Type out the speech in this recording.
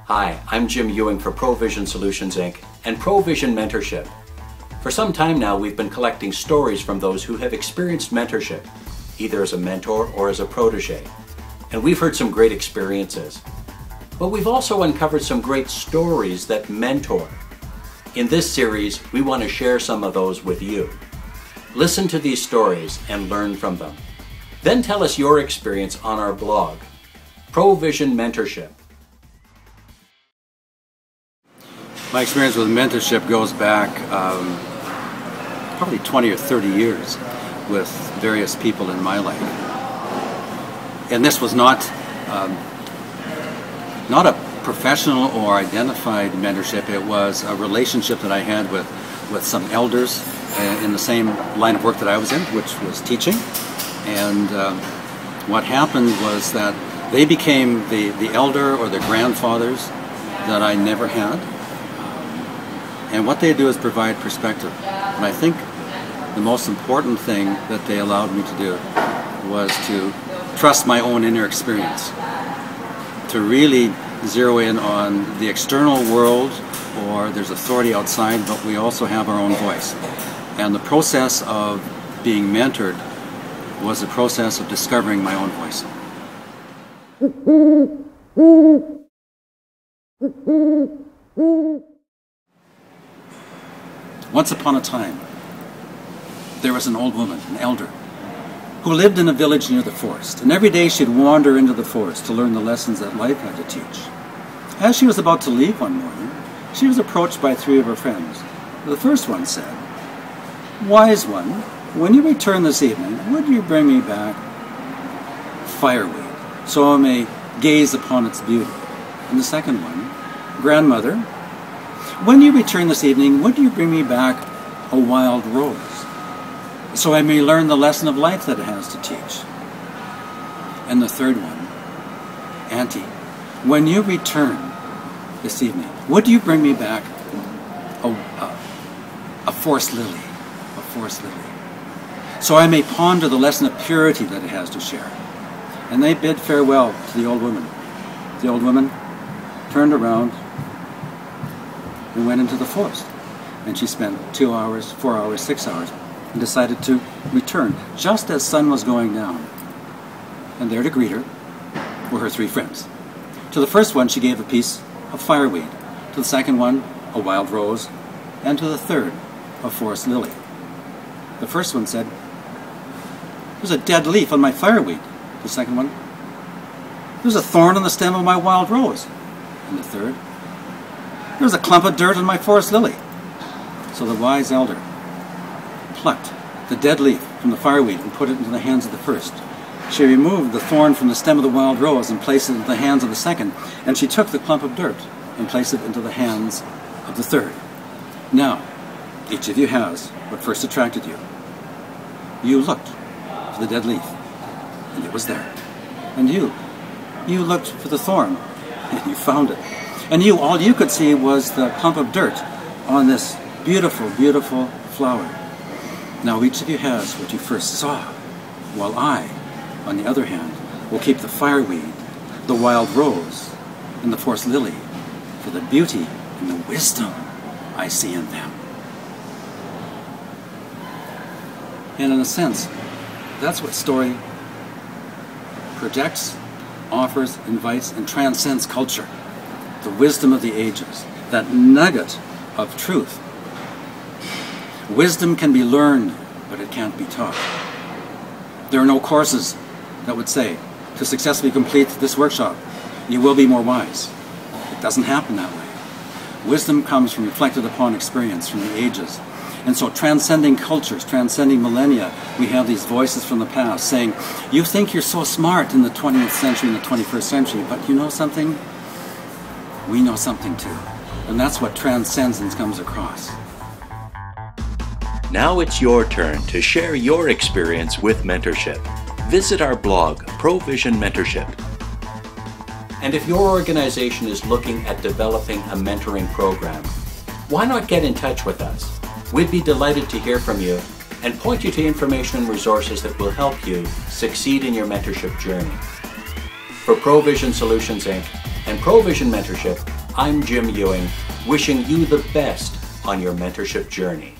Hi, I'm Jim Ewing for Provision Solutions Inc. and Provision Mentorship. For some time now, we've been collecting stories from those who have experienced mentorship, either as a mentor or as a protege. And we've heard some great experiences. But we've also uncovered some great stories that mentor. In this series, we want to share some of those with you. Listen to these stories and learn from them. Then tell us your experience on our blog, Provision Mentorship. My experience with mentorship goes back probably 20 or 30 years with various people in my life. And this was not a professional or identified mentorship. It was a relationship that I had with some elders in the same line of work that I was in, which was teaching. And what happened was that they became the elder or the grandfathers that I never had. And what they do is provide perspective. And I think the most important thing that they allowed me to do was to trust my own inner experience, to really zero in on the external world, or there's authority outside, but we also have our own voice. And the process of being mentored was a process of discovering my own voice. Once upon a time, there was an old woman, an elder, who lived in a village near the forest, and every day she'd wander into the forest to learn the lessons that life had to teach. As she was about to leave one morning, she was approached by three of her friends. The first one said, "Wise one, when you return this evening, would you bring me back fireweed, so I may gaze upon its beauty?" And the second one, "Grandmother, when you return this evening, would you bring me back a wild rose, so I may learn the lesson of life that it has to teach?" And the third one, "Auntie, when you return this evening, would you bring me back a forest lily, so I may ponder the lesson of purity that it has to share?" And they bid farewell to the old woman. The old woman turned around and went into the forest. And she spent 2 hours, 4 hours, 6 hours, and decided to return just as sun was going down. And there to greet her were her three friends. To the first one, she gave a piece of fireweed. To the second one, a wild rose. And to the third, a forest lily. The first one said, "There's a dead leaf on my fireweed." The second one, "There's a thorn on the stem of my wild rose." And the third, "There's a clump of dirt on my forest lily." So the wise elder plucked the dead leaf from the fireweed and put it into the hands of the first. She removed the thorn from the stem of the wild rose and placed it into the hands of the second. And she took the clump of dirt and placed it into the hands of the third. Now, each of you has what first attracted you. You looked for the dead leaf, and it was there. And you looked for the thorn, and you found it. And all you could see was the clump of dirt on this beautiful, beautiful flower. Now each of you has what you first saw, while I, on the other hand, will keep the fireweed, the wild rose, and the forest lily for the beauty and the wisdom I see in them. And in a sense, that's what story projects, offers, invites, and transcends culture. The wisdom of the ages, that nugget of truth. Wisdom can be learned, but it can't be taught. There are no courses that would say, to successfully complete this workshop, you will be more wise. It doesn't happen that way. Wisdom comes from reflected upon experience from the ages. And so transcending cultures, transcending millennia, we have these voices from the past saying, you think you're so smart in the 20th century and the 21st century, but you know something? We know something too. And that's what transcends and comes across. Now it's your turn to share your experience with mentorship. Visit our blog, Provision Mentorship. And if your organization is looking at developing a mentoring program, why not get in touch with us? We'd be delighted to hear from you and point you to information and resources that will help you succeed in your mentorship journey. For Provision Solutions Inc. and Provision Mentorship, I'm Jim Ewing, wishing you the best on your mentorship journey.